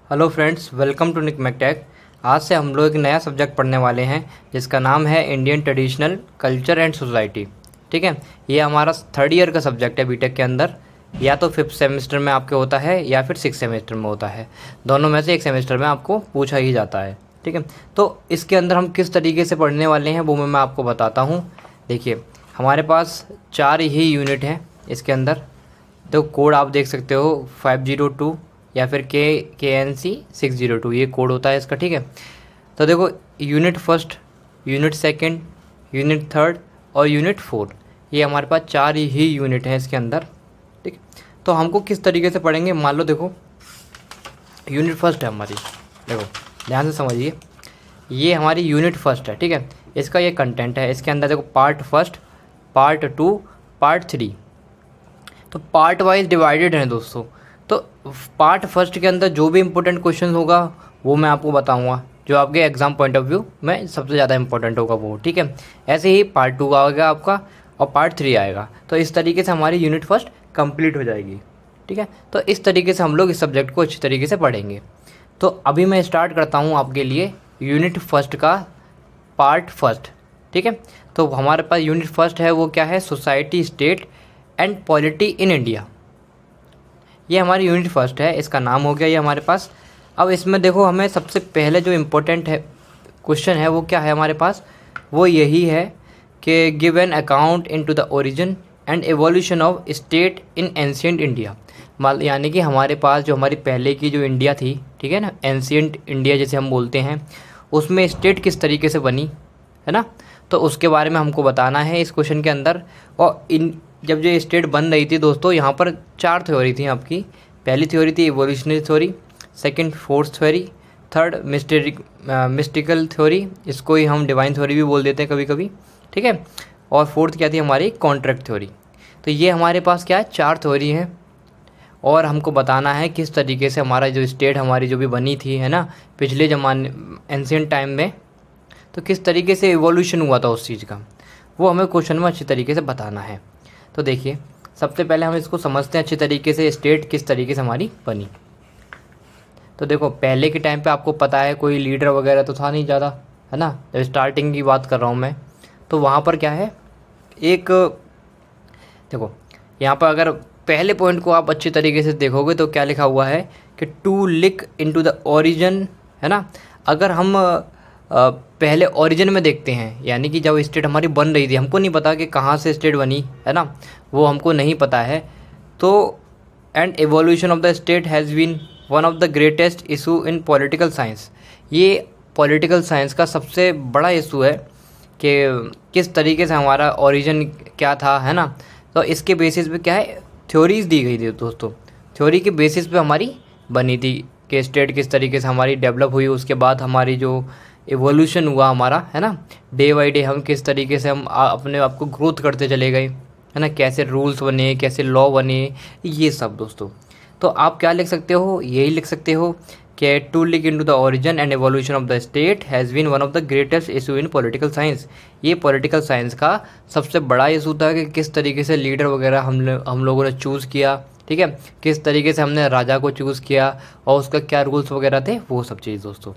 Hello friends, welcome to Nick McTech. आज से हम लोग एक नया सब्जेक्ट पढ़ने वाले हैं जिसका नाम है Indian traditional culture and society. ठीक है, ये हमारा थर्ड ईयर का सब्जेक्ट है बीटेक के अंदर। या तो फिफ्थ सेमेस्टर में आपके होता है या फिर सिक्स सेमेस्टर में होता है, दोनों में से एक सेमेस्टर में आपको पूछा ही जाता है। ठीक है, तो इसके अंदर हम किस तरीके से पढ़ने वाले हैं वो मैं आपको बताता हूँ। देखिए, हमारे पास 4 ही यूनिट हैं इसके अंदर। तो कोड आप देख सकते हो 502 या फिर KNC 602, ये कोड होता है इसका। ठीक है, तो देखो unit first, unit second, unit third और यूनिट फोर्थ, ये हमारे पास 4 ही यूनिट हैं इसके अंदर। ठीक है, तो हमको किस तरीके से पढ़ेंगे, मान लो देखो यूनिट फर्स्ट है हमारी, देखो ध्यान से समझिए, ये हमारी यूनिट फर्स्ट है। ठीक है, इसका ये कंटेंट है, इसके अंदर देखो part first, part two, part three, तो पार्ट वाइज डिवाइडेड है दोस्तों। तो पार्ट फर्स्ट के अंदर जो भी इम्पोर्टेंट क्वेश्चन होगा वो मैं आपको बताऊंगा, जो आपके एग्जाम पॉइंट ऑफ व्यू में सबसे ज़्यादा इंपॉर्टेंट होगा वो। ठीक है, ऐसे ही पार्ट टू आएगा आपका और पार्ट थ्री आएगा। तो इस तरीके से हमारी यूनिट फर्स्ट कंप्लीट हो जाएगी। ठीक है, तो इस तरीके से हम लोग इस सब्जेक्ट को अच्छी तरीके से पढ़ेंगे। तो अभी मैं स्टार्ट करता हूँ आपके लिए यूनिट फर्स्ट का पार्ट फर्स्ट। ठीक है, तो हमारे पास यूनिट फर्स्ट है वो क्या है, society, state and polity in India. ये हमारी यूनिट फर्स्ट है, इसका नाम हो गया ये हमारे पास। अब इसमें देखो हमें सबसे पहले जो इम्पोर्टेंट है क्वेश्चन है वो क्या है हमारे पास, वो यही है कि give an account into the origin and evolution of state in ancient India. यानी कि हमारे पास जो हमारी पहले की जो इंडिया थी, ठीक है ना, एंशियंट इंडिया जैसे हम बोलते हैं, उसमें स्टेट किस तरीके से बनी है ना, तो उसके बारे में हमको बताना है इस क्वेश्चन के अंदर। और जब जो स्टेट बन रही थी दोस्तों, यहाँ पर 4 थ्योरी थी आपकी। पहली थ्योरी थी evolutionary theory, second fourth theory, third mystical theory, इसको ही हम डिवाइन थ्योरी भी बोल देते हैं कभी कभी। ठीक है, और फोर्थ क्या थी हमारी, कॉन्ट्रैक्ट थ्योरी। तो ये हमारे पास क्या है, 4 थ्योरी हैं और हमको बताना है किस तरीके से हमारा जो स्टेट हमारी जो भी बनी थी है ना पिछले ज़माने एंशिएंट टाइम में, तो किस तरीके से इवोल्यूशन हुआ था उस चीज़ का, वो हमें क्वेश्चन में अच्छी तरीके से बताना है। तो देखिए, सबसे पहले हम इसको समझते हैं अच्छी तरीके से, स्टेट किस तरीके से हमारी बनी। तो देखो पहले के टाइम पे आपको पता है कोई लीडर वगैरह तो था नहीं ज़्यादा, है ना, जब स्टार्टिंग की बात कर रहा हूँ मैं, तो वहाँ पर क्या है, एक देखो यहाँ पर अगर पहले पॉइंट को आप अच्छी तरीके से देखोगे तो क्या लिखा हुआ है कि to look into the origin, है ना। अगर हम पहले ओरिजिन में देखते हैं, यानी कि जब स्टेट हमारी बन रही थी, हमको नहीं पता कि कहाँ से स्टेट बनी, है ना, वो हमको नहीं पता है। तो and evolution of the state has been one of the greatest issue in political science. ये पॉलिटिकल साइंस का सबसे बड़ा इशू है कि किस तरीके से हमारा ओरिजिन क्या था, है ना। तो इसके बेसिस पे क्या है, थ्योरीज दी गई थी दोस्तों, थ्योरी के बेसिस पे हमारी बनी थी कि स्टेट किस तरीके से हमारी डेवलप हुई, उसके बाद हमारी जो एवोल्यूशन हुआ हमारा, है ना, डे बाई डे हम किस तरीके से हम अपने आप को ग्रोथ करते चले गए, है ना, कैसे रूल्स बने, कैसे लॉ बने, ये सब दोस्तों। तो आप क्या लिख सकते हो, यही लिख सकते हो कि to look into the origin and evolution of the state has been one of the greatest issue in political science. ये पॉलिटिकल साइंस का सबसे बड़ा इशू था कि किस तरीके से लीडर वगैरह हम लोगों ने चूज़ किया, ठीक है, किस तरीके से हमने राजा को चूज़ किया और उसका क्या रूल्स वगैरह थे, वो सब चीज़ दोस्तों।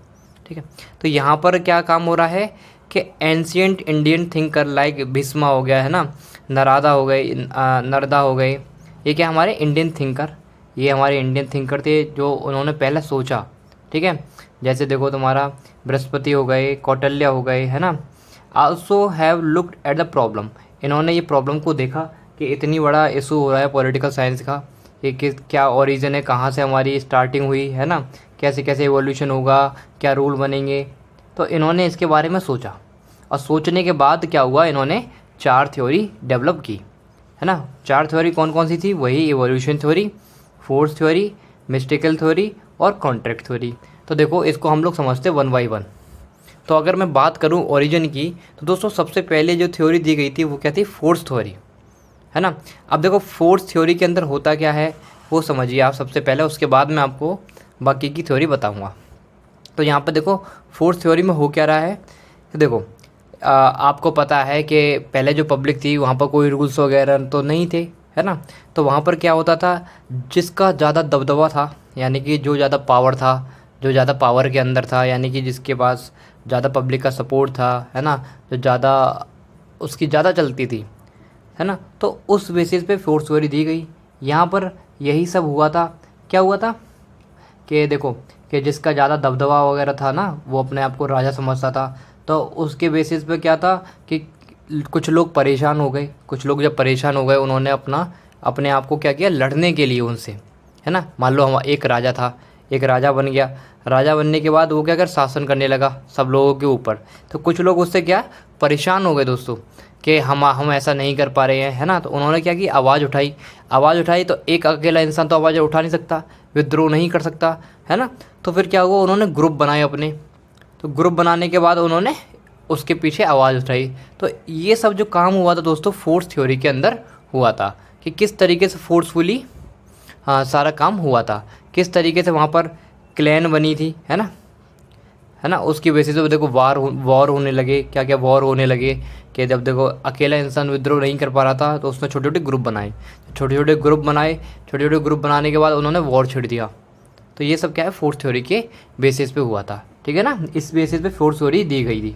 ठीक है, तो यहाँ पर क्या काम हो रहा है कि ancient Indian thinker like Bheeshma हो गया, है ना, नारदा हो गई, नरदा हो गई, ये क्या हमारे इंडियन थिंकर, ये हमारे इंडियन थिंकर थे जो उन्होंने पहले सोचा। ठीक है, जैसे देखो तुम्हारा बृहस्पति हो गए, कौटिल्य हो गए, है ना, also have looked at the problem. इन्होंने ये प्रॉब्लम को देखा कि इतनी बड़ा इशू हो रहा है पॉलिटिकल साइंस का, कि क्या ओरिजिन है, कहाँ से हमारी स्टार्टिंग हुई, है ना, कैसे कैसे एवोल्यूशन होगा, क्या रूल बनेंगे। तो इन्होंने इसके बारे में सोचा और सोचने के बाद क्या हुआ, इन्होंने 4 थ्योरी डेवलप की, है ना। 4 थ्योरी कौन कौन सी थी, वही evolution theory, force theory, mystical theory और कॉन्ट्रैक्ट थ्योरी। तो देखो इसको हम लोग समझते वन बाई वन। तो अगर मैं बात करूँ ओरिजिन की, तो दोस्तों सबसे पहले जो थ्योरी दी गई थी वो क्या थी, फोर्स थ्योरी, है ना। अब देखो फोर्स थ्योरी के अंदर होता क्या है वो समझिए आप सबसे पहले, उसके बाद मैं आपको बाकी की थ्योरी बताऊंगा। तो यहाँ पर देखो फोर्थ थ्योरी में हो क्या रहा है, तो देखो आपको पता है कि पहले जो पब्लिक थी वहाँ पर कोई रूल्स वगैरह तो नहीं थे, है ना। तो वहाँ पर क्या होता था, जिसका ज़्यादा दबदबा था, यानी कि जो ज़्यादा पावर था, जो ज़्यादा पावर के अंदर था, यानी कि जिसके पास ज़्यादा पब्लिक का सपोर्ट था, है ना, जो ज़्यादा उसकी ज़्यादा चलती थी, है ना, तो उस बेसिस पे फोर्स थ्योरी दी गई। यहाँ पर यही सब हुआ था। क्या हुआ था कि देखो कि जिसका ज़्यादा दबदबा वगैरह था ना, वो अपने आप को राजा समझता था, तो उसके बेसिस पे क्या था कि कुछ लोग परेशान हो गए। कुछ लोग जब परेशान हो गए, उन्होंने अपने आप को क्या किया, लड़ने के लिए उनसे, है ना। मान लो हम एक राजा था, एक राजा बन गया। राजा बनने के बाद वो क्या कर शासन करने लगा सब लोगों के ऊपर। तो कुछ लोग उससे क्या परेशान हो गए दोस्तों कि हम ऐसा नहीं कर पा रहे हैं, है ना। तो उन्होंने क्या की, आवाज़ उठाई। आवाज़ उठाई तो एक अकेला इंसान तो आवाज़ उठा नहीं सकता, विद्रोह नहीं कर सकता, है ना। तो फिर क्या हुआ, उन्होंने ग्रुप बनाए अपने। तो ग्रुप बनाने के बाद उन्होंने उसके पीछे आवाज़ उठाई। तो ये सब जो काम हुआ था दोस्तों, फोर्स थ्योरी के अंदर हुआ था कि किस तरीके से फोर्सफुली सारा काम हुआ था, किस तरीके से वहाँ पर क्लैन बनी थी, है ना। उसकी बेसिस पे देखो वॉर होने लगे, क्या क्या वॉर होने लगे कि जब देखो अकेला इंसान विद्रोह नहीं कर पा रहा था, तो उसने छोटे छोटे ग्रुप बनाए। छोटे छोटे ग्रुप बनाने के बाद उन्होंने वॉर छेड़ दिया। तो ये सब क्या है, फोर्स थ्योरी के बेसिस पे हुआ था, ठीक है ना। इस बेसिस पे फोर्स थ्योरी दी गई थी।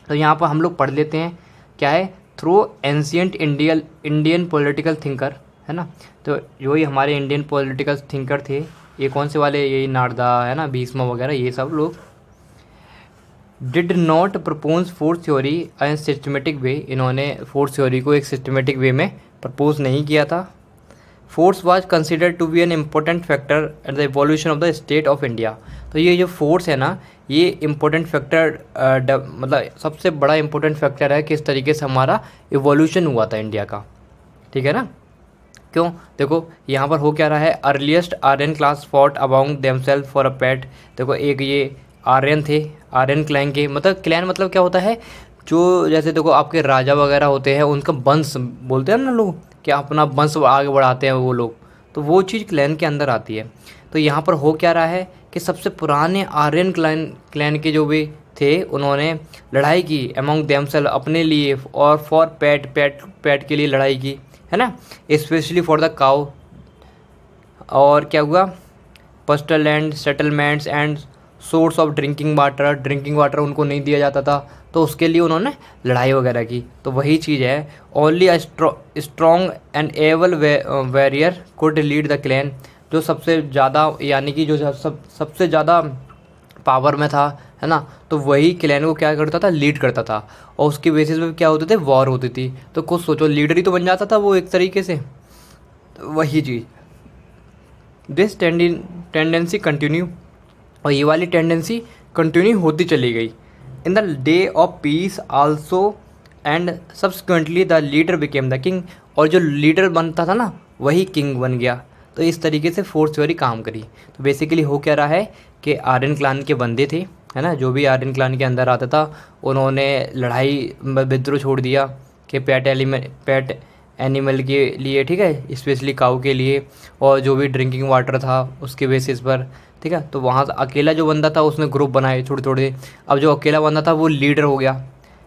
तो यहाँ पर हम लोग पढ़ लेते हैं क्या है, through ancient Indian political thinker, है ना। तो जो ही हमारे इंडियन पॉलिटिकल थिंकर थे, ये कौन से वाले, यही नारदा, है ना, भीष्म वगैरह, ये सब लोग did not propose force theory in systematic way. इन्होंने फोर्स थ्योरी को एक सिस्टमेटिक वे में प्रपोज नहीं किया था। Force was considered to be an important factor at the evolution of the state of India. तो ये जो फोर्स है ना, ये इम्पोर्टेंट फैक्टर मतलब सबसे बड़ा इम्पोर्टेंट फैक्टर है किस तरीके से हमारा इवोल्यूशन हुआ था इंडिया का, ठीक है ना। क्यों, देखो यहाँ पर हो क्या रहा है, earliest Aryan class fought among themselves for a pet. देखो एक ये आर्यन थे, आर्यन क्लैन के, मतलब क्लैन मतलब क्या होता है, जो जैसे देखो आपके राजा वगैरह होते हैं, उनका वंश बोलते हैं ना लोग, कि अपना वंश आगे बढ़ाते हैं वो लोग, तो वो चीज़ क्लैन के अंदर आती है। तो यहाँ पर हो क्या रहा है कि सबसे पुराने आर्यन क्लैन के जो भी थे, उन्होंने लड़ाई की अमंग देमसेल्फ, अपने लिए, और फॉर पेट के लिए लड़ाई की, है ना, स्पेशली फॉर द काउ। और क्या हुआ, pastoral land settlements and source of drinking water उनको नहीं दिया जाता था, तो उसके लिए उन्होंने लड़ाई वगैरह की। तो वही चीज़ है, only a strong and able warrior could lead the clan. जो सबसे ज़्यादा, यानी कि जो सबसे ज़्यादा पावर में था, है ना, तो वही क्लैन को क्या करता था, लीड करता था। और उसकी बेसिस पे क्या होते थे, वॉर होती थी। तो कुछ सोचो, लीडर ही तो बन जाता था वो एक तरीके से। तो वही चीज़, दिस टेंडेंसी कंटिन्यू, और ये वाली टेंडेंसी कंटिन्यू होती चली गई in the day of peace also, and subsequently the leader became the king. और जो लीडर बनता था ना, वही किंग बन गया। तो इस तरीके से फोर्स थ्योरी काम करी। तो बेसिकली हो क्या रहा है कि आर्यन क्लान के बंदे थे, है ना, जो भी आर्यन क्लान के अंदर आता था, उन्होंने लड़ाई विद्रोह छोड़ दिया कि पेट एनिमल के लिए, ठीक है, स्पेशली काऊ के लिए, और जो भी ड्रिंकिंग वाटर था उसके बेसिस पर, ठीक है। तो वहाँ अकेला जो बंदा था उसने ग्रुप बनाए थोड़े थोड़े। अब जो अकेला बंदा था वो लीडर हो गया,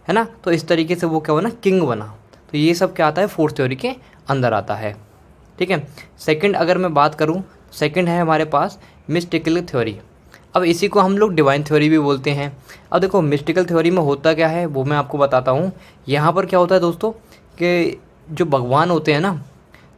है ना। तो इस तरीके से वो क्या बना, किंग बना। तो ये सब क्या आता है, फोर्थ थ्योरी के अंदर आता है, ठीक है। सेकंड अगर मैं बात करूँ, सेकंड है हमारे पास मिस्टिकल थ्योरी। अब इसी को हम लोग डिवाइन थ्योरी भी बोलते हैं। अब देखो मिस्टिकल थ्योरी में होता क्या है वो मैं आपको बताता हूँ। यहाँ पर क्या होता है दोस्तों कि जो भगवान होते हैं ना,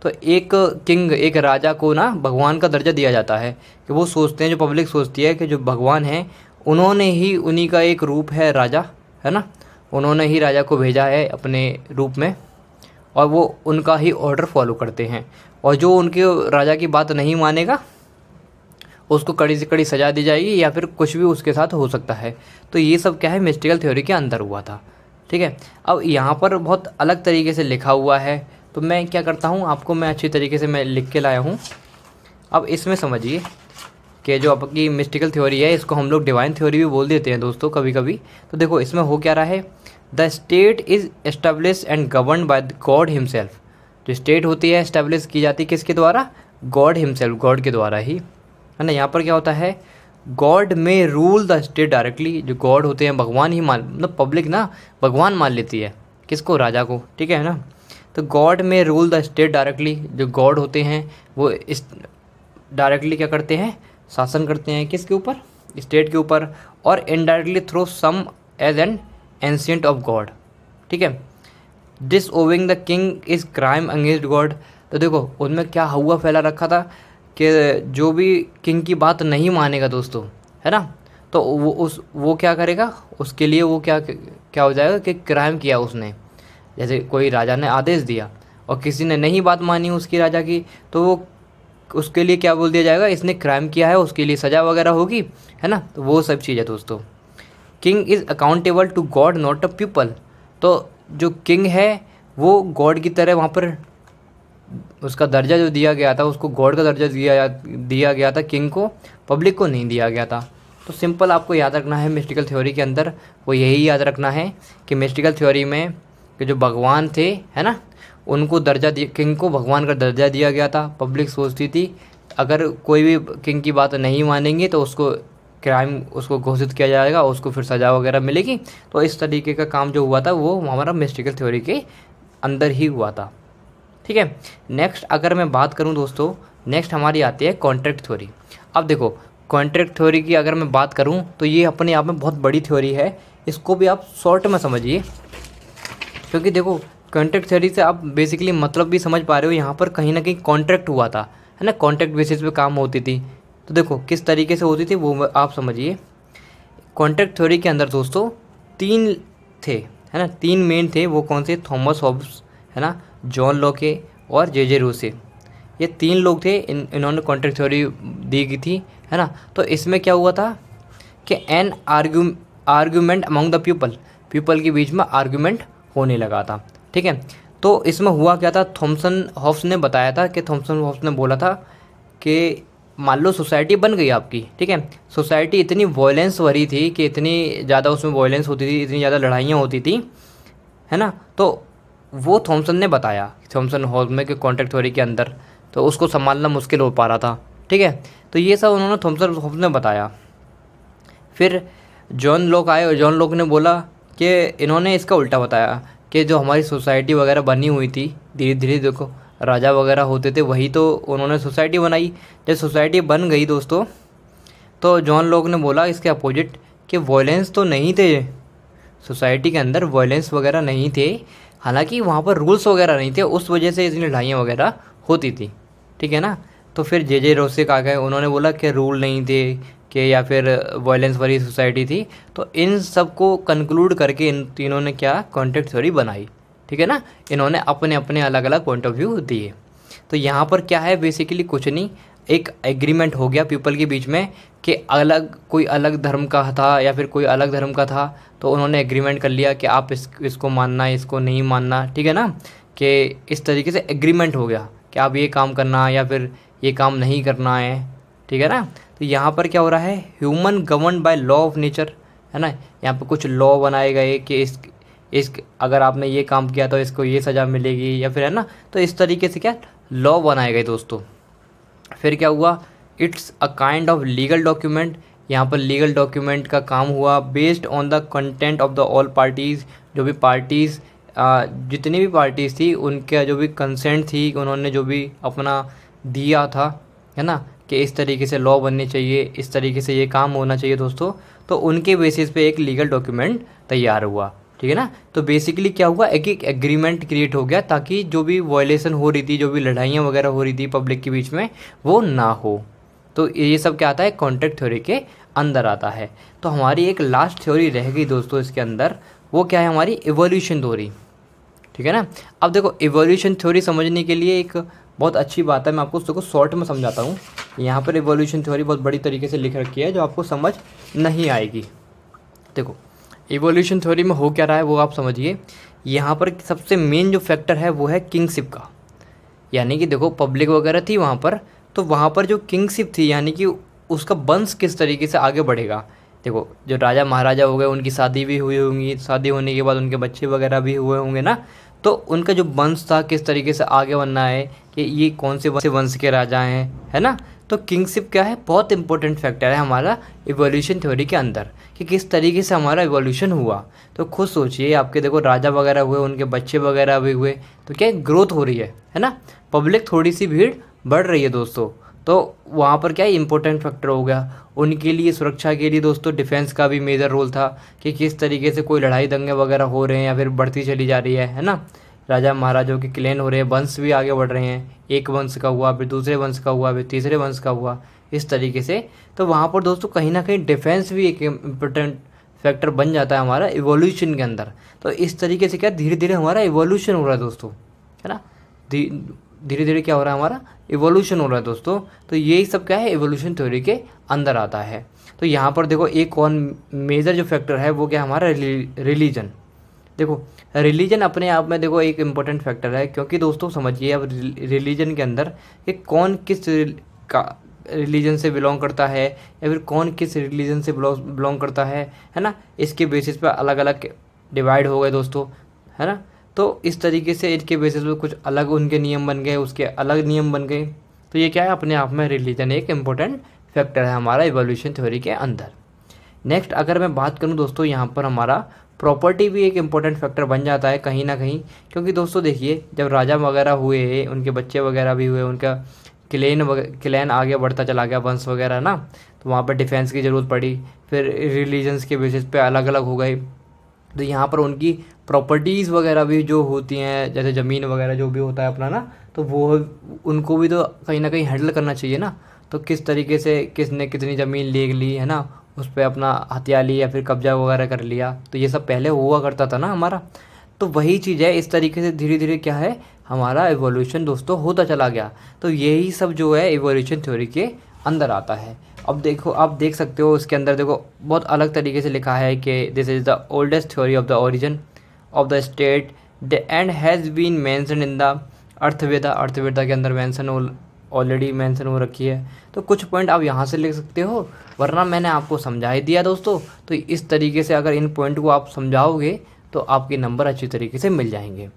तो एक किंग, एक राजा को ना भगवान का दर्जा दिया जाता है। कि वो सोचते हैं, जो पब्लिक सोचती है कि जो भगवान है उन्होंने ही, उन्हीं का एक रूप है राजा, है ना, उन्होंने ही राजा को भेजा है अपने रूप में, और वो उनका ही ऑर्डर फॉलो करते हैं। और जो उनके राजा की बात नहीं मानेगा उसको कड़ी से कड़ी सज़ा दी जाएगी, या फिर कुछ भी उसके साथ हो सकता है। तो ये सब क्या है, मिस्टिकल थ्योरी के अंदर हुआ था, ठीक है। अब यहाँ पर बहुत अलग तरीके से लिखा हुआ है, तो मैं क्या करता हूँ, आपको मैं अच्छी तरीके से मैं लिख के लाया हूँ। अब इसमें समझिए कि जो आपकी मिस्टिकल थ्योरी है, इसको हम लोग डिवाइन थ्योरी भी बोल देते हैं दोस्तों कभी कभी। तो देखो इसमें हो क्या रहा है, the state is establish and govern by God himself. जो स्टेट होती है एस्टेब्लिश की जाती है किसके द्वारा, गॉड हिमसेल्फ, गॉड के द्वारा ही, है ना। यहाँ पर क्या होता है, गॉड में रूल द स्टेट डायरेक्टली। जो गॉड होते हैं भगवान ही मान, मतलब पब्लिक ना भगवान मान लेती है किसको, राजा को, ठीक है ना। तो गॉड में रूल द स्टेट डायरेक्टली। जो गॉड होते हैं वो इस डायरेक्टली क्या करते हैं, शासन करते हैं किसके ऊपर, स्टेट के ऊपर, और indirectly through some as an agent of God. ठीक है, disobeying the king is crime against God. तो देखो उनमें क्या हुआ फैला रखा था कि जो भी किंग की बात नहीं मानेगा दोस्तों, है ना, तो वो क्या करेगा, उसके लिए वो क्या हो जाएगा कि क्राइम किया उसने। जैसे कोई राजा ने आदेश दिया और किसी ने नहीं बात मानी उसकी राजा की, तो वो उसके लिए क्या बोल दिया जाएगा, इसने क्राइम किया है, उसके लिए सज़ा वगैरह होगी, है ना। तो वो सब चीज़ है दोस्तों। King is accountable to God not a people. तो जो किंग है वो गॉड की तरह वहाँ पर उसका दर्जा जो दिया गया था, उसको गॉड का दर्जा दिया गया था किंग को, पब्लिक को नहीं दिया गया था। तो सिंपल आपको याद रखना है मिस्टिकल थ्योरी के अंदर, वो यही याद रखना है कि मिस्टिकल थ्योरी में कि जो भगवान थे, है ना, उनको दर्जा किंग को भगवान का दर्जा दिया गया था। पब्लिक सोचती थी अगर कोई भी किंग की बात नहीं मानेंगे तो उसको क्राइम उसको घोषित किया जाएगा, उसको फिर सज़ा वगैरह मिलेगी। तो इस तरीके का काम जो हुआ था वो हमारा मिस्टिकल थ्योरी के अंदर ही हुआ था। ठीक है, नेक्स्ट अगर मैं बात करूं दोस्तों, नेक्स्ट हमारी आती है कॉन्ट्रैक्ट थ्योरी। अब देखो कॉन्ट्रैक्ट थ्योरी की अगर मैं बात करूं तो ये अपने आप में बहुत बड़ी थ्योरी है, इसको भी आप शॉर्ट में समझिए, क्योंकि देखो कॉन्ट्रैक्ट थ्योरी से आप बेसिकली मतलब भी समझ पा रहे हो। यहाँ पर कहीं ना कहीं कॉन्ट्रैक्ट हुआ था, है ना, कॉन्ट्रैक्ट बेसिस पे काम होती थी। तो देखो किस तरीके से होती थी वो आप समझिए। कॉन्ट्रैक्ट थ्योरी के अंदर दोस्तों 3 थे, है ना, 3 मेन थे। वो कौन से, थॉमस हॉब्स, है ना, जॉन लॉके और जे रूसे। ये 3 लोग थे, इन्होंने कॉन्ट्रैक्ट थ्योरी दी गई थी, है ना। तो इसमें क्या हुआ था कि an argument among the people के बीच में आर्ग्यूमेंट होने लगा था। ठीक है, तो इसमें हुआ क्या था, थॉमसन हॉब्स ने बताया था कि थॉमसन हॉब्स ने बोला था कि मान लो सोसाइटी बन गई आपकी, ठीक है, सोसाइटी इतनी वॉयलेंस भरी थी कि इतनी ज़्यादा उसमें वॉयलेंस होती थी, इतनी ज़्यादा लड़ाइयाँ होती थी, है ना। तो वो थॉमसन ने बताया, थॉमसन हॉब्स में कि कॉन्ट्रैक्ट थ्योरी के अंदर तो उसको संभालना मुश्किल हो पा रहा था। ठीक है, तो ये सब उन्होंने थॉमसन हॉब्स ने बताया। फिर जॉन लॉक आए और जॉन लॉक ने बोला कि इन्होंने इसका उल्टा बताया कि जो हमारी सोसाइटी वगैरह बनी हुई थी, धीरे धीरे देखो राजा वगैरह होते थे, वही तो उन्होंने सोसाइटी बनाई। जब सोसाइटी बन गई दोस्तों, तो जॉन लॉक ने बोला इसके अपोजिट कि वॉयलेंस तो नहीं थे, सोसाइटी के अंदर वॉयलेंस वगैरह नहीं थे, हालांकि वहाँ पर रूल्स वगैरह नहीं थे, उस वजह से इतनी लड़ाइयाँ वगैरह होती थी। ठीक है ना। तो फिर जे रोसे आ गए, उन्होंने बोला कि रूल नहीं थे कि या फिर वॉयलेंस वाली सोसाइटी थी। तो इन सब को कंक्लूड करके इन तीनों ने क्या, कॉन्ट्रैक्ट थ्योरी बनाई। ठीक है ना, इन्होंने अपने अपने अलग अलग पॉइंट ऑफ व्यू दिए। तो यहाँ पर क्या है, बेसिकली कुछ नहीं, एक एग्रीमेंट हो गया पीपल के बीच में कि कोई अलग धर्म का था या फिर कोई अलग धर्म का था, तो उन्होंने एग्रीमेंट कर लिया कि आप इसको मानना है, इसको नहीं मानना। ठीक है ना, कि इस तरीके से एग्रीमेंट हो गया कि आप ये काम करना या फिर ये काम नहीं करना है। ठीक है ना। तो यहाँ पर क्या हो रहा है, human govern by law of nature, है ना। यहाँ पर कुछ लॉ बनाए गए कि इस अगर आपने ये काम किया तो इसको ये सज़ा मिलेगी या फिर, है ना। तो इस तरीके से क्या लॉ बनाए गए दोस्तों। फिर क्या हुआ, it's a kind of legal document. यहाँ पर लीगल डॉक्यूमेंट का काम हुआ based on the content of the all parties. जो भी पार्टीज़ जितनी भी पार्टीज़ थी उनका जो भी कंसेंट थी, उन्होंने जो भी अपना दिया था, है ना, कि इस तरीके से लॉ बनने चाहिए, इस तरीके से ये काम होना चाहिए दोस्तों। तो उनके बेसिस पे एक लीगल डॉक्यूमेंट तैयार हुआ। ठीक है ना। तो बेसिकली क्या हुआ, एक एग्रीमेंट क्रिएट हो गया ताकि जो भी वायलेशन हो रही थी, जो भी लड़ाइयाँ वगैरह हो रही थी पब्लिक के बीच में, वो ना हो। तो ये सब क्या आता है, कॉन्ट्रैक्ट थ्योरी के अंदर आता है। तो हमारी एक लास्ट थ्योरी रह गई दोस्तों इसके अंदर, वो क्या है, हमारी इवोल्यूशन थ्योरी। ठीक है ना। अब देखो इवोल्यूशन थ्योरी समझने के लिए एक बहुत अच्छी बात है, मैं आपको उसको शॉर्ट में समझाता हूँ। यहाँ पर इवोल्यूशन थ्योरी बहुत बड़ी तरीके से लिख रखी है जो आपको समझ नहीं आएगी। देखो इवोल्यूशन थ्योरी में हो क्या रहा है वो आप समझिए। यहाँ पर सबसे मेन जो फैक्टर है वो है किंगशिप का, यानी कि देखो पब्लिक वगैरह थी वहाँ पर, तो वहाँ पर जो किंगशिप थी यानी कि उसका वंश किस तरीके से आगे बढ़ेगा। देखो जो राजा महाराजा हो गए उनकी शादी भी हुई होंगी, शादी होने के बाद उनके बच्चे वगैरह भी हुए होंगे ना, तो उनका जो वंश था किस तरीके से आगे बढ़ना है कि ये कौन से वंश के राजा हैं, है ना। तो किंगशिप क्या है, बहुत इंपॉर्टेंट फैक्टर है हमारा इवोल्यूशन थ्योरी के अंदर कि किस तरीके से हमारा इवोल्यूशन हुआ। तो खुद सोचिए, आपके देखो राजा वगैरह हुए, उनके बच्चे वगैरह भी हुए, तो क्या ग्रोथ हो रही है ना, पब्लिक थोड़ी सी भीड़ बढ़ रही है दोस्तों। तो वहाँ पर क्या इम्पोर्टेंट फैक्टर हो गया। उनके लिए सुरक्षा के लिए दोस्तों डिफेंस का भी मेजर रोल था कि किस तरीके से कोई लड़ाई दंगे वगैरह हो रहे हैं या फिर बढ़ती चली जा रही है ना। राजा महाराजाओं के क्लेन हो रहे हैं, वंश भी आगे बढ़ रहे हैं, एक वंश का हुआ फिर दूसरे वंश का हुआ फिर तीसरे वंश का हुआ, इस तरीके से। तो वहाँ पर दोस्तों कहीं ना कहीं डिफेंस भी एक इम्पोर्टेंट फैक्टर बन जाता है हमारा इवोल्यूशन के अंदर। तो इस तरीके से क्या धीरे धीरे हमारा इवोल्यूशन हो रहा है दोस्तों, है ना। धीरे धीरे क्या हो रहा है हमारा इवोल्यूशन हो रहा है दोस्तों। तो यही सब क्या है इवोल्यूशन थ्योरी के अंदर आता है। तो यहाँ पर देखो एक और मेजर जो फैक्टर है वो क्या हमारा रिलीजन। देखो रिलीजन अपने आप में देखो एक इम्पोर्टेंट फैक्टर है, क्योंकि दोस्तों समझिए अब रिलीजन के अंदर कि कौन किस का रिलीजन से बिलोंग करता है या फिर कौन किस रिलीजन से बिलोंग करता है ना। इसके बेसिस पे अलग अलग डिवाइड हो गए दोस्तों, है ना। तो इस तरीके से इनके बेसिस पे कुछ अलग उनके नियम बन गए, उसके अलग नियम बन गए। तो ये क्या है अपने आप में रिलीजन एक इम्पोर्टेंट फैक्टर है हमारा इवोल्यूशन थ्योरी के अंदर। नेक्स्ट अगर मैं बात करूँ दोस्तों, यहाँ पर हमारा प्रॉपर्टी भी एक इम्पोर्टेंट फैक्टर बन जाता है कहीं ना कहीं, क्योंकि दोस्तों देखिए जब राजा वगैरह हुए, उनके बच्चे वगैरह भी हुए, उनका क्लैन आगे बढ़ता चला गया, वंश वगैरह ना, तो वहाँ पर डिफेंस की ज़रूरत पड़ी, फिर रिलीजन्स के बेसिस पे अलग अलग हो गए। तो यहाँ पर उनकी प्रॉपर्टीज़ वगैरह भी जो होती हैं, जैसे ज़मीन वगैरह जो भी होता है अपना ना, तो वो उनको भी तो कहीं ना कहीं हैंडल करना चाहिए ना। तो किस तरीके से किसने कितनी ज़मीन ले ली है ना, उस पर अपना हथिया ली या फिर कब्जा वगैरह कर लिया, तो ये सब पहले हुआ करता था ना हमारा। तो वही चीज़ है, इस तरीके से धीरे धीरे क्या है हमारा एवोल्यूशन दोस्तों होता चला गया। तो यही सब जो है एवोल्यूशन थ्योरी के अंदर आता है। अब देखो आप देख सकते हो इसके अंदर देखो बहुत अलग तरीके से लिखा है कि this is the oldest theory of the origin of the state the and has been mention in the Atharvaveda. Atharvaveda के अंदर मैंसन ऑलरेडी मेंशन हो रखी है। तो कुछ पॉइंट आप यहाँ से लिख सकते हो, वरना मैंने आपको समझा ही दिया दोस्तों। तो इस तरीके से अगर इन पॉइंट को आप समझाओगे तो आपके नंबर अच्छी तरीके से मिल जाएंगे।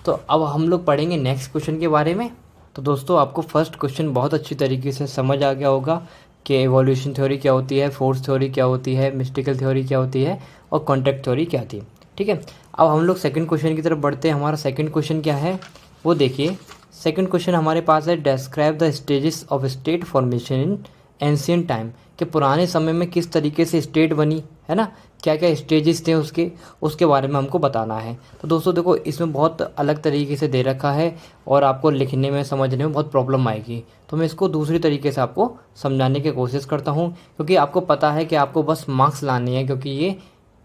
तो अब हम लोग पढ़ेंगे नेक्स्ट क्वेश्चन के बारे में। तो दोस्तों आपको फर्स्ट क्वेश्चन बहुत अच्छी तरीके से समझ आ गया होगा कि एवोल्यूशन थ्योरी क्या होती है, फोर्स थ्योरी क्या होती है, मिस्टिकल थ्योरी क्या होती है और कॉन्टेक्ट थ्योरी क्या थी। ठीक है, अब हम लोग सेकंड क्वेश्चन की तरफ बढ़ते हैं। हमारा सेकंड क्वेश्चन क्या है वो देखिए। सेकंड क्वेश्चन हमारे पास है describe the stages of state formation in ancient time, कि पुराने समय में किस तरीके से स्टेट बनी, है ना, क्या क्या स्टेजेस थे उसके बारे में हमको बताना है। तो दोस्तों देखो इसमें बहुत अलग तरीके से दे रखा है और आपको लिखने में समझने में बहुत प्रॉब्लम आएगी। तो मैं इसको दूसरी तरीके से आपको समझाने की कोशिश करता हूँ, क्योंकि आपको पता है कि आपको बस मार्क्स लाने हैं, क्योंकि ये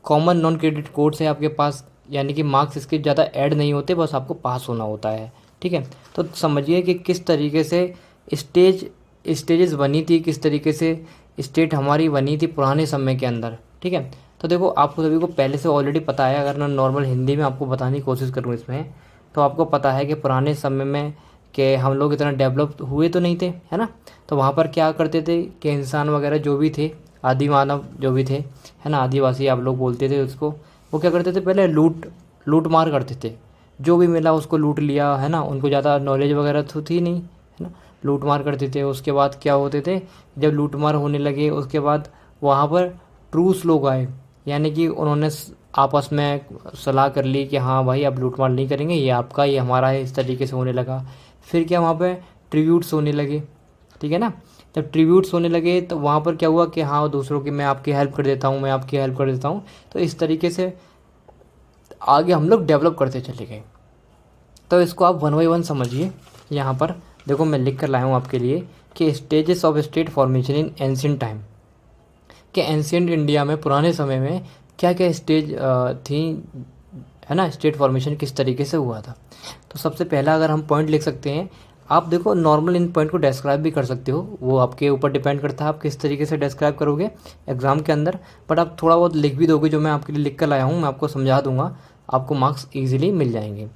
कॉमन नॉन क्रेडिट कोर्स है आपके पास, यानी कि मार्क्स इसके ज़्यादा ऐड नहीं होते, बस आपको पास होना होता है। ठीक है, तो समझिए कि किस तरीके से स्टेजेस बनी थी, किस तरीके से स्टेट हमारी बनी थी पुराने समय के अंदर। ठीक है, तो देखो आपको सभी को पहले से ऑलरेडी पता है, अगर मैं नॉर्मल हिंदी में आपको बताने की कोशिश करूँ इसमें, तो आपको पता है कि पुराने समय में कि हम लोग इतना डेवलप हुए तो नहीं थे, है ना। तो वहाँ पर क्या करते थे कि इंसान वगैरह जो भी थे, आदि मानव जो भी थे, है ना, आदिवासी आप लोग बोलते थे उसको, वो क्या करते थे पहले लूट मार करते थे, जो भी मिला उसको लूट लिया, है ना। उनको ज़्यादा नॉलेज वगैरह तो थी नहीं, है ना, लूट मार करते थे। उसके बाद क्या होते थे, जब लूट मार होने लगे उसके बाद वहाँ पर ट्रूस लोग आए, यानी कि उन्होंने आपस में सलाह कर ली कि हाँ भाई अब लूट मार नहीं करेंगे, ये आपका ये हमारा है, इस तरीके से होने लगा। फिर क्या वहाँ पे ट्रिब्यूट्स होने लगे, ठीक है ना। जब ट्रिब्यूट्स होने लगे तो वहाँ पर क्या हुआ कि हाँ दूसरों की मैं आपकी हेल्प कर देता हूँ, मैं आपकी हेल्प कर देता हूँ। तो इस तरीके से आगे हम लोग डेवलप करते चले गए। तो इसको आप 1 बाय 1 समझिए। यहाँ पर देखो मैं लिख कर लाया हूँ आपके लिए कि stages of state formation in ancient time, कि एंशिएंट इंडिया में पुराने समय में क्या क्या स्टेज थी, है ना, स्टेट फॉर्मेशन किस तरीके से हुआ था। तो सबसे पहला अगर हम पॉइंट लिख सकते हैं, आप देखो नॉर्मल इन पॉइंट को डिस्क्राइब भी कर सकते हो, वो आपके ऊपर डिपेंड करता है आप किस तरीके से डिस्क्राइब करोगे एग्जाम के अंदर। बट आप थोड़ा बहुत लिख भी दोगे, जो मैं आपके लिए लिख कर लाया हूँ मैं आपको समझा दूंगा, आपको मार्क्स ईजिली मिल जाएंगे।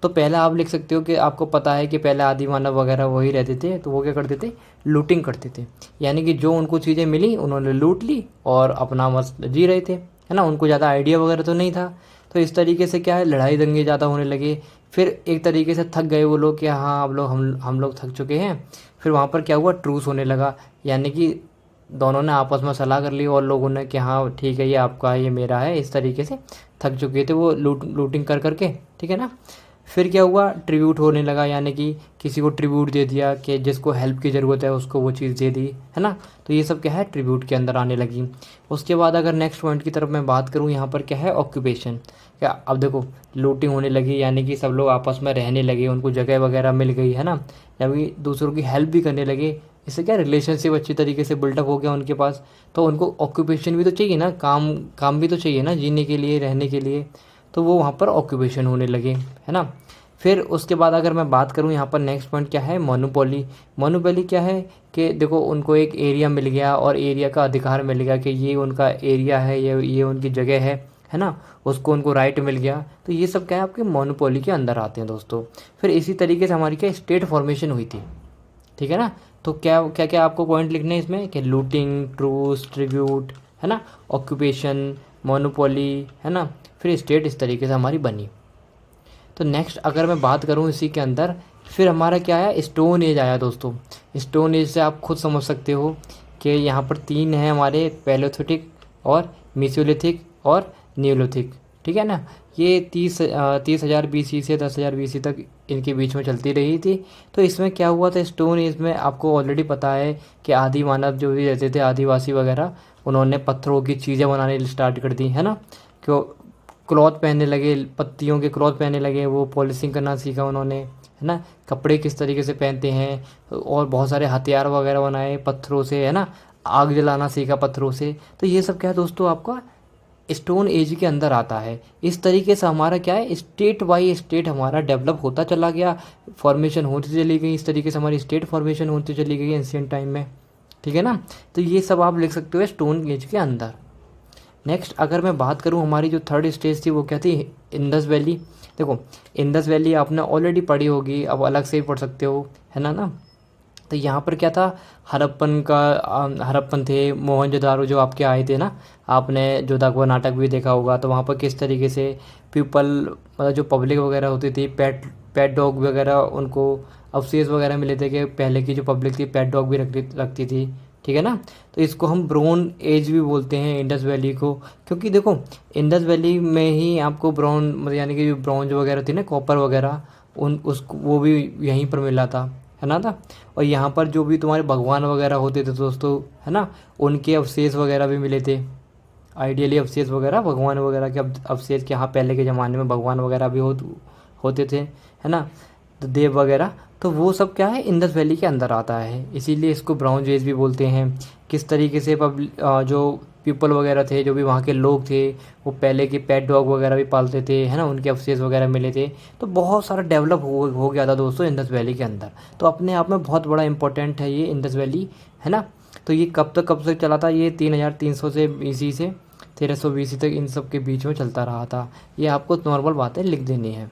तो पहला आप लिख सकते हो कि आपको पता है कि पहले आदि मानव वगैरह वही रहते थे, तो वो क्या करते थे, लूटिंग करते थे, यानी कि जो उनको चीज़ें मिली उन्होंने लूट ली और अपना मस्त जी रहे थे, है ना, उनको ज़्यादा आइडिया वगैरह तो नहीं था। तो इस तरीके से क्या है लड़ाई दंगे ज़्यादा होने लगे। फिर एक तरीके से थक गए वो लोग कि हाँ अब लोग हम लोग थक चुके हैं। फिर वहाँ पर क्या हुआ, ट्रूस होने लगा, यानी कि दोनों ने आपस में सलाह कर ली और लोगों ने कि हाँ ठीक है ये आपका है ये मेरा है, इस तरीके से थक चुके थे वो लूटिंग कर करके, ठीक है ना। फिर क्या हुआ, ट्रिब्यूट होने लगा, यानी कि किसी को ट्रिब्यूट दे दिया कि जिसको हेल्प की ज़रूरत है उसको वो चीज़ दे दी, है ना। तो ये सब क्या है, ट्रिब्यूट के अंदर आने लगी। उसके बाद अगर नेक्स्ट पॉइंट की तरफ मैं बात करूँ, यहाँ पर क्या है, ऑक्यूपेशन। क्या अब देखो, लूटिंग होने लगी, यानी कि सब लोग आपस में रहने लगे, उनको जगह वगैरह मिल गई, है ना, या भी दूसरों की हेल्प भी करने लगे। इससे क्या रिलेशनशिप अच्छी तरीके से बिल्डअप हो गया उनके पास। तो उनको ऑक्यूपेशन भी तो चाहिए ना, काम काम भी तो चाहिए ना, जीने के लिए, रहने के लिए। तो वो वहाँ पर ऑक्यूपेशन होने लगे, है ना। फिर उसके बाद अगर मैं बात करूँ, यहाँ पर नेक्स्ट पॉइंट क्या है, मोनोपोली। मोनोपोली क्या है कि देखो, उनको एक एरिया मिल गया और एरिया का अधिकार मिल गया कि ये उनका एरिया है, ये उनकी जगह है ना, उसको उनको राइट मिल गया। तो ये सब क्या है, आपके मोनोपोली के अंदर आते हैं दोस्तों। फिर इसी तरीके से हमारी क्या स्टेट फॉर्मेशन हुई थी, ठीक है ना। तो क्या क्या क्या आपको पॉइंट लिखने हैं इसमें कि लूटिंग, ट्रूस, ट्रिब्यूट, है ना, ऑक्यूपेशन, मोनोपोली, है ना, फिर स्टेट इस तरीके से हमारी बनी। तो नेक्स्ट अगर मैं बात करूँ इसी के अंदर, फिर हमारा क्या आया, स्टोन एज आया दोस्तों। स्टोन एज से आप खुद समझ सकते हो कि यहाँ पर तीन है हमारे, पैलियोलिथिक और मेसोलिथिक और नियोलिथिक, ठीक है ना। ये 30,000 BC से 10,000 BC तक इनके बीच में चलती रही थी। तो इसमें क्या हुआ था, स्टोन एज में आपको ऑलरेडी पता है कि आदि मानव जो भी रहते थे, आदिवासी वगैरह, उन्होंने पत्थरों की चीज़ें बनाने स्टार्ट कर दी, है ना। क्यों, क्लॉथ पहनने लगे, पत्तियों के क्लॉथ पहनने लगे, वो पॉलिशिंग करना सीखा उन्होंने, है ना, कपड़े किस तरीके से पहनते हैं, और बहुत सारे हथियार वगैरह बनाए पत्थरों से, है ना, आग जलाना सीखा पत्थरों से। तो ये सब क्या है दोस्तों, आपका स्टोन एज के अंदर आता है। इस तरीके से हमारा क्या है, स्टेट बाई स्टेट हमारा डेवलप होता चला गया, फॉर्मेशन होती चली गई, इस तरीके से हमारी स्टेट फॉर्मेशन होती चली गई एंशिएंट टाइम में, ठीक है ना। तो ये सब आप लिख सकते हो स्टोन एज के अंदर। नेक्स्ट अगर मैं बात करूं, हमारी जो थर्ड स्टेज थी वो क्या थी, इंडस वैली। देखो, इंडस वैली आपने ऑलरेडी पढ़ी होगी, अब अलग से भी पढ़ सकते हो, है ना। तो यहाँ पर क्या था, हड़प्पन थे, मोहनजोदारो जो आपके आए थे ना, आपने जोधाकबर नाटक भी देखा होगा। तो वहाँ पर किस तरीके से पीपल, मतलब जो पब्लिक वगैरह होती थी, पेट पेट डॉग वगैरह, उनको अवशेष वगैरह मिले थे कि पहले की जो पब्लिक थी पेट डॉग भी रखती थी, ठीक है ना। तो इसको हम ब्राउन एज भी बोलते हैं इंडस वैली को, क्योंकि देखो इंडस वैली में ही आपको ब्राउन, मतलब यानी कि जो ब्रॉन्ज वगैरह थी ना, कॉपर वगैरह, उन उसको वो भी यहीं पर मिला था, है ना था। और यहाँ पर जो भी तुम्हारे भगवान वगैरह होते थे दोस्तों, है ना, उनके अवशेष वगैरह भी मिले थे। आइडियली अवशेष वगैरह, भगवान वगैरह के अवशेष के, यहाँ पहले के ज़माने में भगवान वगैरह भी होते थे, है ना, तो देव वगैरह। तो वो सब क्या है, इंडस वैली के अंदर आता है, इसीलिए इसको ब्राउन एज भी बोलते हैं। किस तरीके से जो पीपल वगैरह थे, जो भी वहाँ के लोग थे, वो पहले के पेट डॉग वगैरह भी पालते थे, है ना, उनके अवशेष वगैरह मिले थे। तो बहुत सारा डेवलप हो गया था दोस्तों इंडस वैली के अंदर। तो अपने आप में बहुत बड़ा इंपॉर्टेंट है ये इंडस वैली, है ना। तो ये कब तक चला था, ये 3,300 से BC से 1300 BC तक इन सब के बीच में चलता रहा था। ये आपको नॉर्मल बातें लिख देनी है।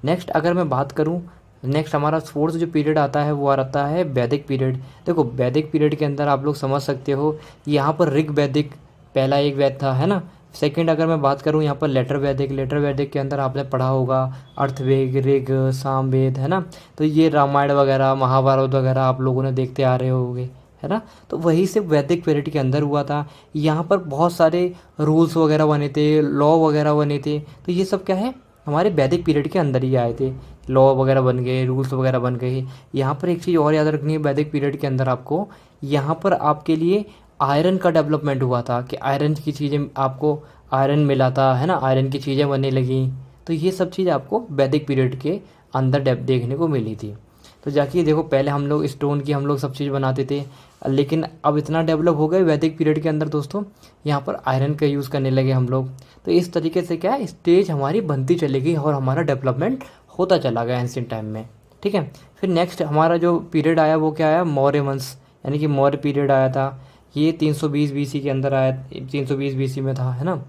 नेक्स्ट अगर मैं बात करूँ, नेक्स्ट हमारा फोर्थ जो पीरियड आता है वो आता है वैदिक पीरियड। देखो वैदिक पीरियड के अंदर आप लोग समझ सकते हो, यहाँ पर ऋग वैदिक पहला एक वेद था, है ना। सेकंड अगर मैं बात करूँ यहाँ पर लेटर वैदिक के अंदर आपने पढ़ा होगा अर्थवेद, ऋग, सामवेद, है ना। तो ये रामायण वगैरह, महाभारत वगैरह आप लोगों ने देखते आ रहे होंगे, है ना। तो वही से वैदिक पीरियड के अंदर हुआ था। यहाँ पर बहुत सारे रूल्स वगैरह बने थे, लॉ वगैरह बने थे। तो ये सब क्या है, हमारे वैदिक पीरियड के अंदर ही आए थे। लॉ वगैरह बन गए, रूल्स वगैरह बन गए। यहाँ पर एक चीज़ और याद रखनी है, वैदिक पीरियड के अंदर आपको, यहाँ पर आपके लिए आयरन का डेवलपमेंट हुआ था कि आयरन की चीज़ें, आपको आयरन मिला था, है ना, आयरन की चीज़ें बनने लगी। तो ये सब चीज़ आपको वैदिक पीरियड के अंदर देखने को मिली थी। तो जाके देखो, पहले हम लोग स्टोन की हम लोग सब चीज़ बनाते थे, लेकिन अब इतना डेवलप हो गए वैदिक पीरियड के अंदर दोस्तों, यहाँ पर आयरन का यूज़ करने लगे हम लोग। तो इस तरीके से क्या है, स्टेज हमारी बनती चली गई और हमारा डेवलपमेंट होता चला गया एंशिएंट टाइम में, ठीक है। फिर नेक्स्ट हमारा जो पीरियड आया वो क्या आया, मौर्य वंश, यानी कि मौर्य पीरियड आया था। ये 320 BC के अंदर आया, 320 BC में था, है ना।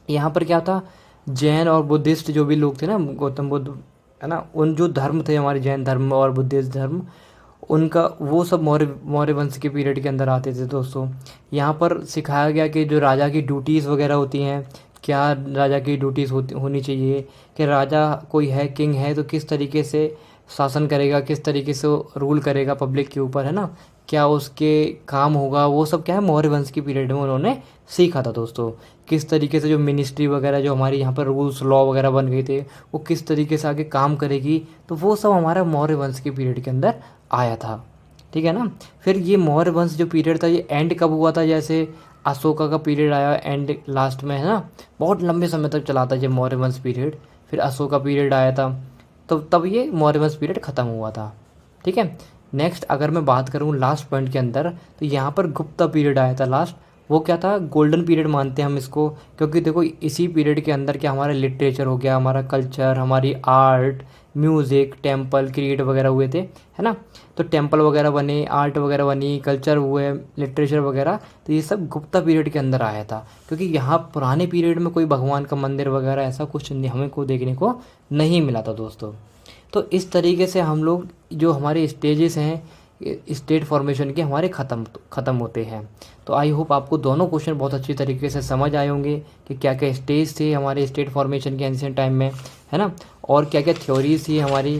यहाँ पर क्या था, जैन और बुद्धिस्ट जो भी लोग थे ना, गौतम बुद्ध, है ना, उन जो धर्म थे हमारे, जैन धर्म और बुद्धिस्ट धर्म, उनका वो सब मौर्य वंश के पीरियड के अंदर आते थे दोस्तों। यहाँ पर सिखाया गया कि जो राजा की ड्यूटीज़ वगैरह होती हैं, क्या राजा की ड्यूटीज़ होनी चाहिए, कि राजा कोई है, किंग है, तो किस तरीके से शासन करेगा, किस तरीके से रूल करेगा पब्लिक के ऊपर, है ना, क्या उसके काम होगा, वो सब क्या है मौर्य वंश की पीरियड में उन्होंने सीखा था दोस्तों। किस तरीके से जो मिनिस्ट्री वगैरह जो हमारी यहाँ पर रूल्स लॉ वगैरह बन गए थे वो किस तरीके से आगे काम करेगी, तो वो सब हमारा मौर्य वंश के पीरियड के अंदर आया था। ठीक है ना। फिर ये मौर्य वंश जो पीरियड था ये एंड कब हुआ था, जैसे अशोका का पीरियड आया एंड लास्ट में, है ना, बहुत लंबे समय तक चला था ये मौर्य वंश पीरियड। फिर अशोका पीरियड आया था, तो तब ये मौर्य वंश पीरियड ख़त्म हुआ था। ठीक है। नेक्स्ट अगर मैं बात करूँ लास्ट पॉइंट के अंदर, तो यहाँ पर गुप्ता पीरियड आया था लास्ट। वो क्या था, गोल्डन पीरियड मानते हैं हम इसको, क्योंकि देखो इसी पीरियड के अंदर क्या हमारा लिटरेचर हो गया, हमारा कल्चर, हमारी आर्ट, म्यूज़िक, टेम्पल क्रिएट वगैरह हुए थे, है ना। तो टेम्पल वगैरह बने, आर्ट वगैरह बनी, कल्चर हुए, लिटरेचर वगैरह, तो ये सब गुप्ता पीरियड के अंदर आया था। क्योंकि यहाँ पुराने पीरियड में कोई भगवान का मंदिर वगैरह ऐसा कुछ हमें को देखने को नहीं मिला था दोस्तों। तो इस तरीके से हम लोग जो हमारे स्टेजेस हैं स्टेट फॉर्मेशन के हमारे ख़त्म होते हैं। तो आई होप आपको दोनों क्वेश्चन बहुत अच्छी तरीके से समझ आए होंगे कि क्या क्या स्टेज थे हमारे स्टेट फॉर्मेशन के एंशिएंट टाइम में, है ना, और क्या क्या थ्योरीज थी हमारी,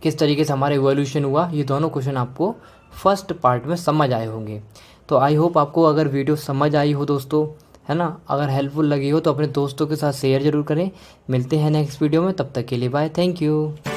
किस तरीके से हमारा इवोल्यूशन हुआ। ये दोनों क्वेश्चन आपको फर्स्ट पार्ट में समझ आए होंगे। तो आई होप आपको अगर वीडियो समझ आई हो दोस्तों, है ना, अगर हेल्पफुल लगी हो तो अपने दोस्तों के साथ शेयर ज़रूर करें। मिलते हैं नेक्स्ट वीडियो में, तब तक के लिए बाय, थैंक यू।